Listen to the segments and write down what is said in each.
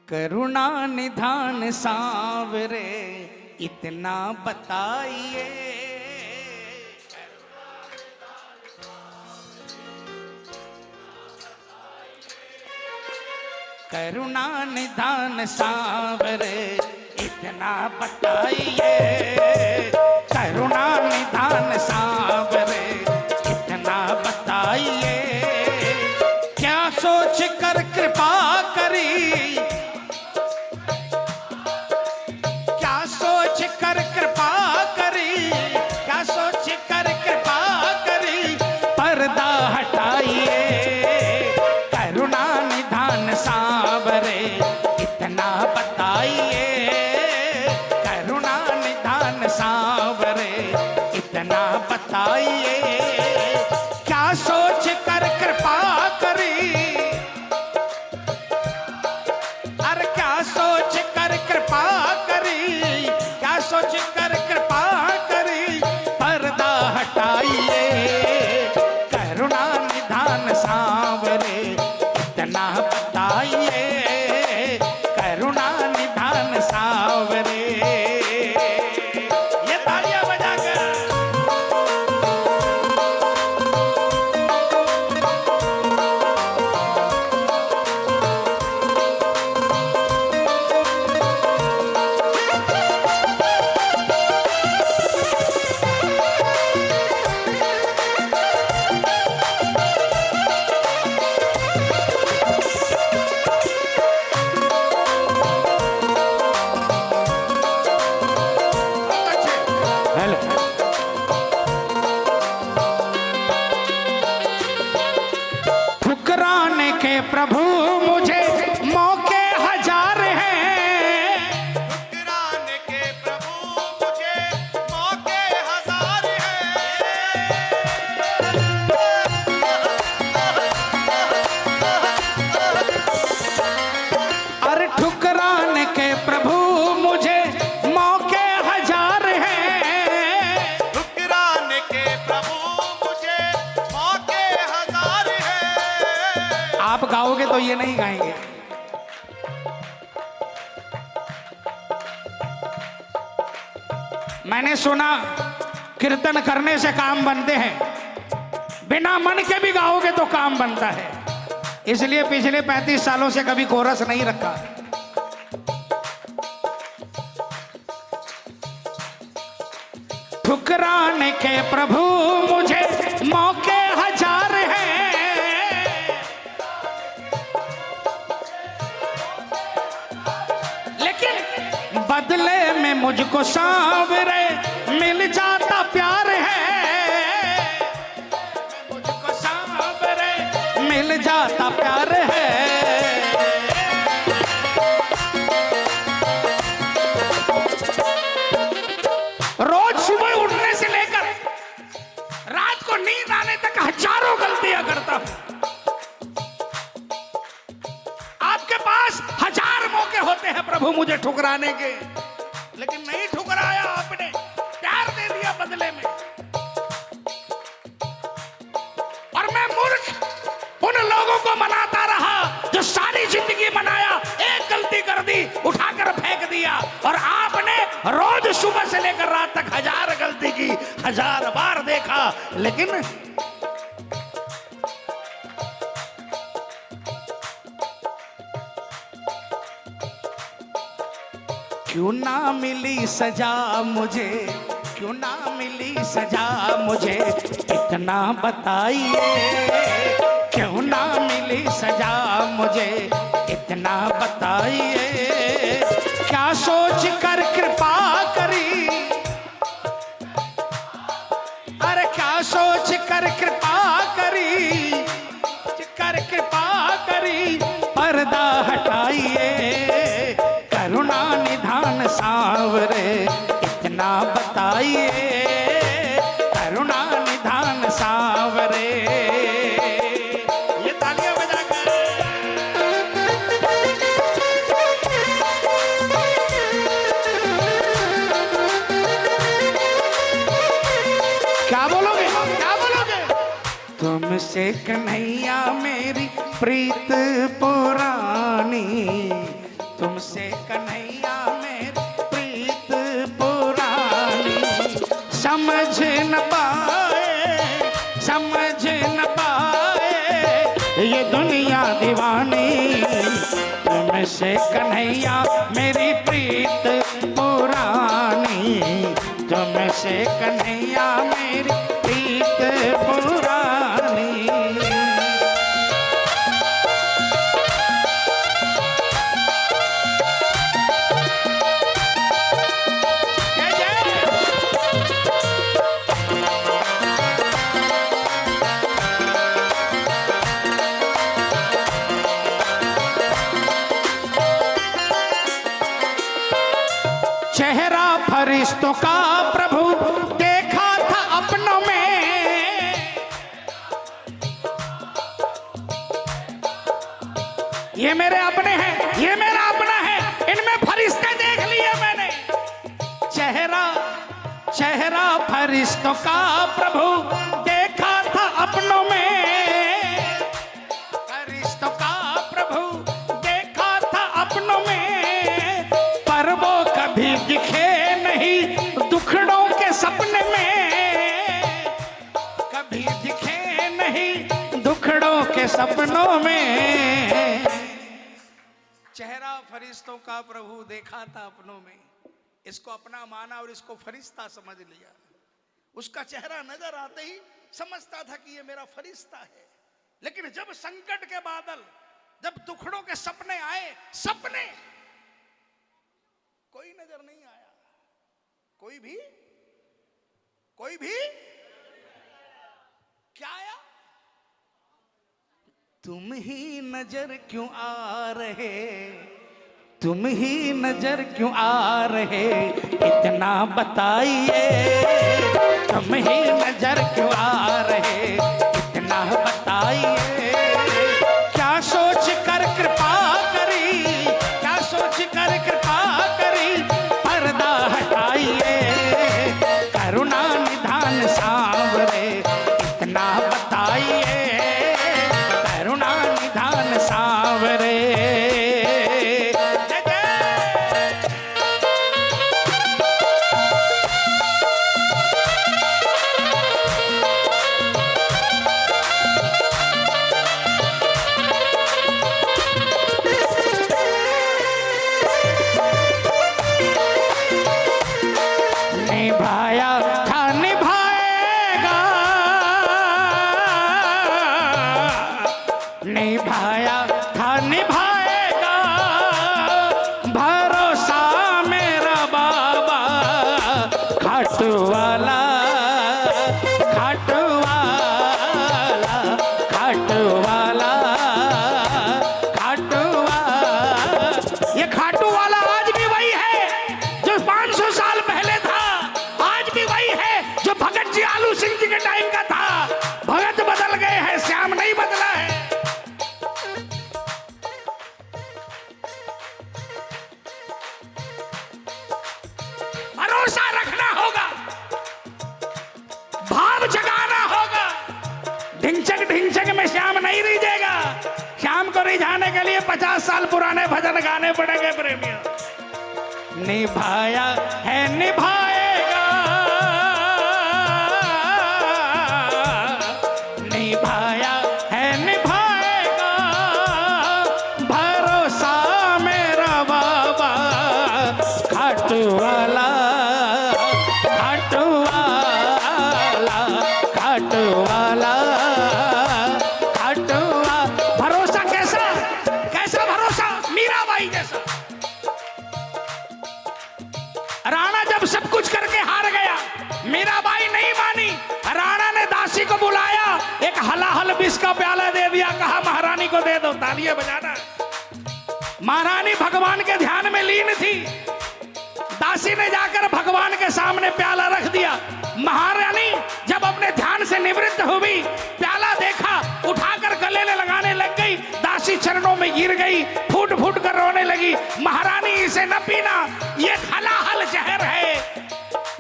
करुणा निधान सांवरे इतना बताइए। करुणा निधान सांवरे इतना बताइए। करुणा निधान सांवरे इतना बताइए। क्या सोच कर कृपा करी, क्या सोच कर कृपा करी, क्या सोच कर कृपा करी, पर्दा हटाइए। करुणा निधान सांवरे इतना बताइए। करुणा निधान सांवरे इतना बताइए। क्या सोच कर कृपा करी, अरे क्या सोच कर कृपा करी, क्या सोच कर कृपा करी, पर्दा हटाइए। करुणा निधान सांवरे इतना बताइए। करुणा निधान सांवरे। ये तालियां बजाकर ठुकराने के प्रभु मुझे मौके हजार हैं। ठुकराने के प्रभु मुझे मौके हजार अरे ठुकराने के प्रभु मुझे मौके हजार हैं। ठुकराने के प्रभु मुझे मौके हजार हैं। आप गाओगे तो ये नहीं गाएंगे। मैंने सुना कीर्तन करने से काम बनते हैं, बिना मन के भी गाओगे तो काम बनता है। इसलिए पिछले 35 सालों से कभी कोरस नहीं रखा। ठुकराने के प्रभु मुझे मौके हजार हैं। लेकिन बदले में मुझको सांवरे मिल जाता प्यार है। मुझको सांवरे मिल जाता प्यार है। रोज सुबह उठने से लेकर रात को नींद आने तक हजारों गलतियां करता हूं। आपके पास हजार मौके होते हैं प्रभु मुझे ठुकराने के, लेकिन नहीं ठुकराया आपने, प्यार दे दिया बदले में। और मैं मूर्ख उन लोगों को मनाता रहा जो सारी जिंदगी मनाया, एक गलती कर दी उठाकर फेंक दिया। और आपने रोज सुबह से लेकर रात तक हजार गलती की, हजार बार देखा, लेकिन क्यों ना मिली सजा मुझे, क्यों ना मिली सजा मुझे, इतना बताइए। क्यों ना मिली सजा मुझे, इतना बताइए। क्या सोच कर कृपा करी, अरे क्या सोच कर कृपा करी, कर कृपा करी, पर्दा हटाइए। करुणा निधान सांवरे इतना बताइए। करुणा निधान सांवरे। ये तालियां बजाकर क्या बोलोगे, क्या बोलोगे? तुमसे कन्हैया मेरी प्रीत पुरानी, तुमसे कन्हैया मेरी प्रीत पुरानी। समझ न पाए ये दुनिया दीवानी। तुमसे कन्हैया मेरी प्रीत पुरानी। तुमसे कन्हैया मेरी प्रीत पुरानी। चेहरा फरिश्तों का प्रभु देखा था अपनों में। ये मेरे अपने हैं, ये मेरा अपना है, इनमें फरिश्ते देख लिए मैंने। चेहरा फरिश्तों का प्रभु देखा था अपनों में। फरिश्तों का प्रभु देखा था अपनों में। पर वो कभी दिखे नहीं दुखड़ों के सपने में। कभी दिखे नहीं दुखड़ों के सपनों में। चेहरा फरिश्तों का प्रभु देखा था अपनों में। इसको अपना माना और इसको फरिश्ता समझ लिया। उसका चेहरा नजर आते ही समझता था कि ये मेरा फरिश्ता है। लेकिन जब संकट के बादल, जब दुखड़ों के सपने आए, सपने कोई नजर नहीं आया। कोई भी क्या आया? तुम ही नजर क्यों आ रहे, तुम ही नजर क्यों आ रहे, इतना बताइए। तुम ही नजर क्यों आ रहे, इतना बताइए। क्या सोच कर कृपा करी, क्या सोच कर कृपा करी, पर्दा हटाइए। करुणा निधान सांवरे, इतना बताइए। करुणा निधान सांवरे। निभाया था निभाएगा, निभाया था निभाएगा, भरोसा मेरा बाबा खाटू वाला, खाटू वाला, खाटू वाला, खाटू वाला। ये खाटू वाला आज भी वही है जो 500 साल पहले था। आज भी वही है जो भगत जी आलू सिंह जी के टाइम का था। भगत बदल गए हैं, श्याम नहीं बदला है। भरोसा रखना होगा, भाव जगाना होगा। ढिंचक में श्याम नहीं रिझेगा। श्याम को रिझाने के लिए 50 साल पुराने भजन गाने पड़ेंगे प्रेमियों। निभाया है निभाएगा, निभाया है निभाएगा, भरोसा मेरा बाबा खाटू वाला, खाटू वाला, खाटू वाला, खाटू वाला। भरोसा कैसा, कैसा भरोसा? मीराबाई जैसा। राणा जब सब कुछ करके हार गया, मीराबाई नहीं मानी। राणा ने दासी को बुलाया, एक हलाहल विष का प्याला दे दिया, कहा महारानी को दे दो। तालियां बजाना। महारानी भगवान के ध्यान में लीन थी। दासी ने जाकर भगवान के सामने प्याला रख दिया। महारानी जब अपने ध्यान से निवृत्त हुई, प्याला देखा, उठाकर गले में लगाने लग गई। दासी चरणों में गिर गई, फूट फूट कर रोने लगी। महारानी इसे न पीना, ये हलाहल जहर है।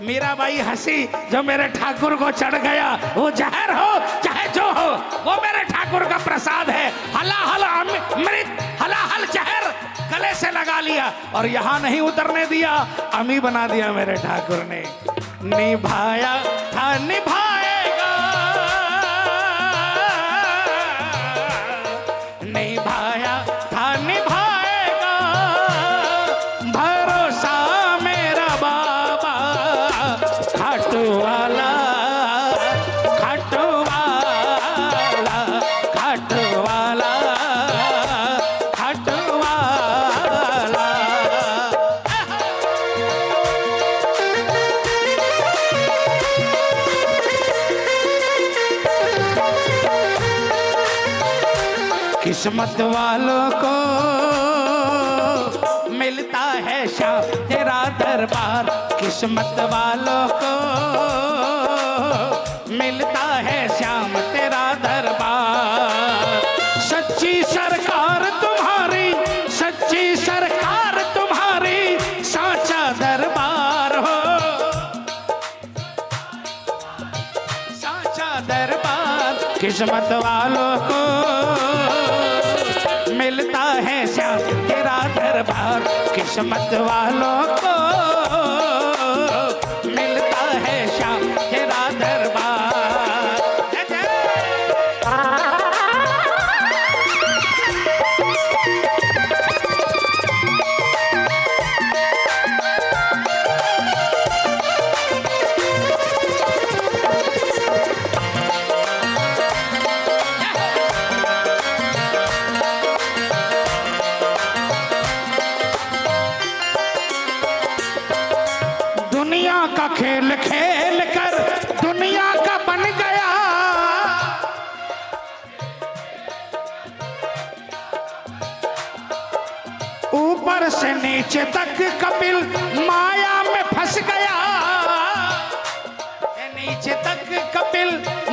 मीराबाई हंसी, जो मेरे ठाकुर को चढ़ गया वो जहर हो चाहे जो हो, वो मेरे ठाकुर का प्रसाद है। हलाहल अमृत, हलाहल जहर गले से लगा लिया और यहाँ नहीं उतरने दिया, अमी बना दिया मेरे ठाकुर ने। निभाया था निभाएगा, निभाया था निभाएगा, भरोसा मेरा बाबा खाटू वाला, खाटू वाला, खाटू वाला, खाटू वाला। किस्मत वालों को मिलता है शाम तेरा दरबार, किस्मत वालों को मिलता है श्याम तेरा दरबार। सच्ची सरकार तुम्हारी, सच्ची सरकार तुम्हारी, साचा दरबार हो, साचा दरबार। किस्मत वालों को मिलता है श्याम तेरा दरबार, किस्मत वालों को मिलता है श्याम तेरा दरबार। दुनिया का खेल खेल कर दुनिया का बन गया, ऊपर से नीचे तक कपिल माया में फंस गया, नीचे तक कपिल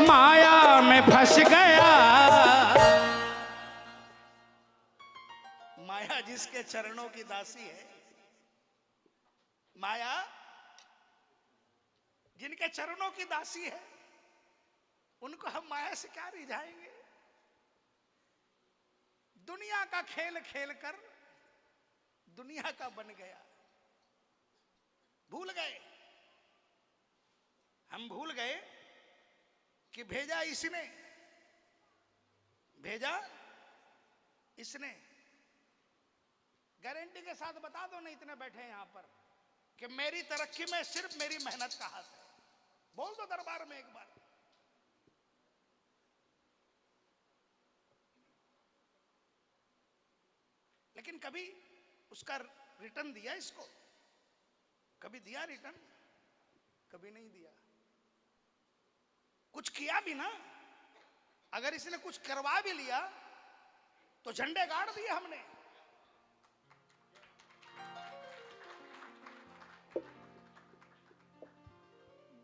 माया में फंस गया। माया जिसके चरणों की दासी है, माया जिनके चरणों की दासी है, उनको हम माया से क्या रिझाएंगे। दुनिया का खेल खेल कर दुनिया का बन गया। भूल गए, हम भूल गए कि भेजा इसने, भेजा इसने। गारंटी के साथ बता दो, नहीं इतने बैठे यहां पर, कि मेरी तरक्की में सिर्फ मेरी मेहनत का हाथ है। बोल दो दरबार में एक बार। लेकिन कभी उसका रिटर्न दिया इसको? कभी दिया रिटर्न? कभी नहीं दिया। कुछ किया भी ना, अगर इसने कुछ करवा भी लिया तो झंडे गाड़ दिए हमने।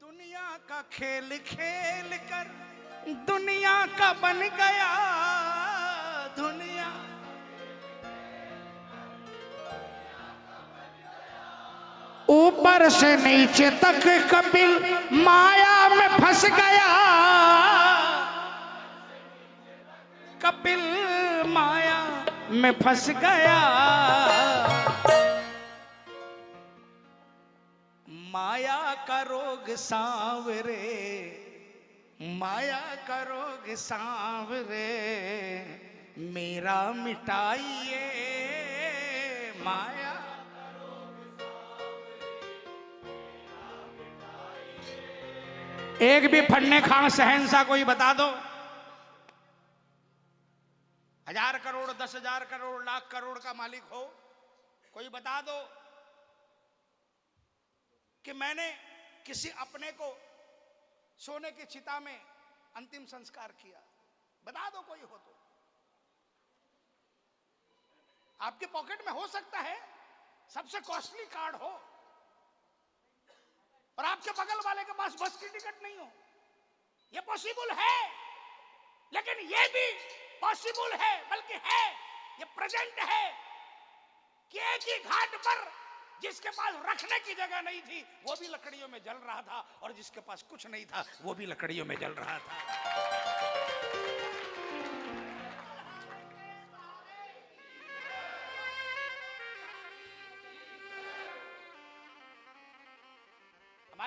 दुनिया का खेल खेल कर दुनिया का बन गया, दुनिया ऊपर से नीचे तक कपिल माया में फंस गया, कपिल माया में फंस गया। माया का रोग सांवरे, माया का रोग सांवरे, मेरा मिटाइए माया। एक भी फन्ने खान शहंशाह कोई बता दो। 1000 करोड़ 10,000 करोड़ लाख करोड़ का मालिक हो, कोई बता दो कि मैंने किसी अपने को सोने की चिता में अंतिम संस्कार किया। बता दो कोई हो तो। आपके पॉकेट में हो सकता है सबसे कॉस्टली कार्ड हो और आपके बगल वाले के पास बस की टिकट नहीं हो। यह पॉसिबल है, लेकिन यह भी पॉसिबल है, बल्कि है, यह प्रेजेंट है कि एक ही घाट पर जिसके पास रखने की जगह नहीं थी वो भी लकड़ियों में जल रहा था, और जिसके पास कुछ नहीं था वो भी लकड़ियों में जल रहा था।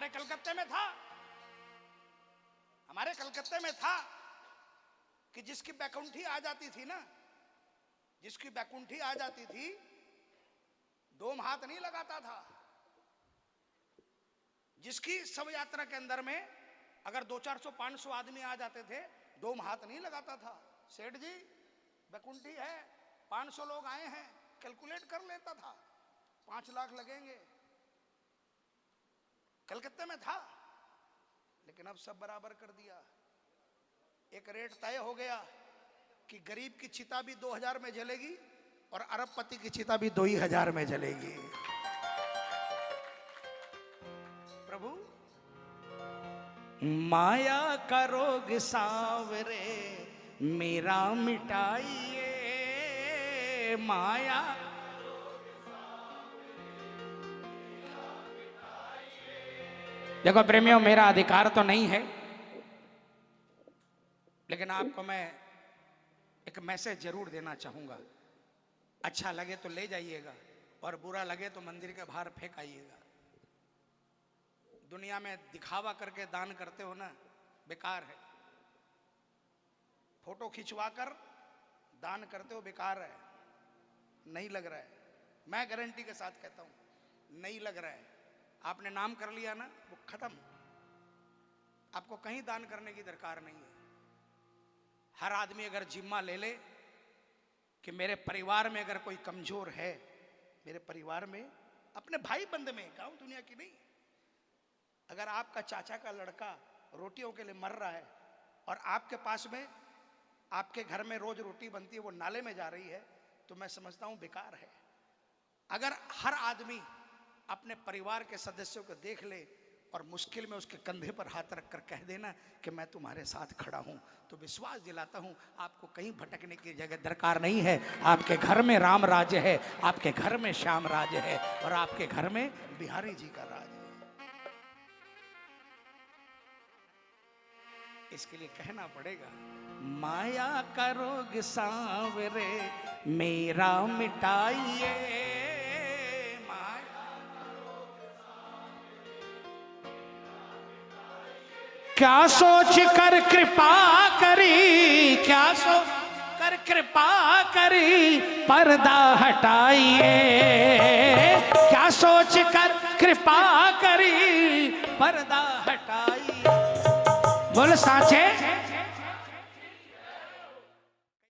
हमारे कलकत्ते में था, हमारे कलकत्ते में था कि जिसकी बैकुंठी आ जाती थी ना, जिसकी बैकुंठी आ जाती थी, डोम हाथ नहीं लगाता था। जिसकी शव यात्रा के अंदर में अगर 200-400-500 आदमी आ जाते थे, डोम हाथ नहीं लगाता था। सेठ जी बैकुंठी है, 500 लोग आए हैं, कैलकुलेट कर लेता था, 5 लाख लगेंगे। कलकत्ते में था, लेकिन अब सब बराबर कर दिया। एक रेट तय हो गया कि गरीब की चिता भी 2000 में जलेगी और अरबपति की चिता भी 2000 में जलेगी। प्रभु माया का रोग सावरे मेरा मिटाइए, माया देखो प्रेमियों, मेरा अधिकार तो नहीं है, लेकिन आपको मैं एक मैसेज जरूर देना चाहूंगा। अच्छा लगे तो ले जाइएगा और बुरा लगे तो मंदिर के बाहर फेंक आइएगा। दुनिया में दिखावा करके दान करते हो ना, बेकार है। फोटो खिंचवा कर दान करते हो, बेकार है, नहीं लग रहा है। मैं गारंटी के साथ कहता हूं, नहीं लग रहा है। आपने नाम कर लिया ना, वो खत्म। आपको कहीं दान करने की दरकार नहीं है। हर आदमी अगर जिम्मा ले ले कि मेरे परिवार में अगर कोई कमजोर है, मेरे परिवार में, अपने भाई बंद में, गांव दुनिया की नहीं, अगर आपका चाचा का लड़का रोटियों के लिए मर रहा है और आपके पास में, आपके घर में रोज रोटी बनती है, वो नाले में जा रही है, तो मैं समझता हूं बेकार है। अगर हर आदमी अपने परिवार के सदस्यों को देख ले और मुश्किल में उसके कंधे पर हाथ रखकर कह देना कि मैं तुम्हारे साथ खड़ा हूं, तो विश्वास दिलाता हूं आपको कहीं भटकने की जगह दरकार नहीं है। आपके घर में राम राज्य है, आपके घर में श्याम राज्य है, और आपके घर में बिहारी जी का राज है। इसके लिए कहना पड़ेगा, माया का रोग सांवरे मेरा मिटाइए, क्या सोच कर कृपा करी, क्या सोच कर कृपा करी पर्दा हटाइए, क्या सोच कर कृपा करी पर्दा हटाइए। बोल साचे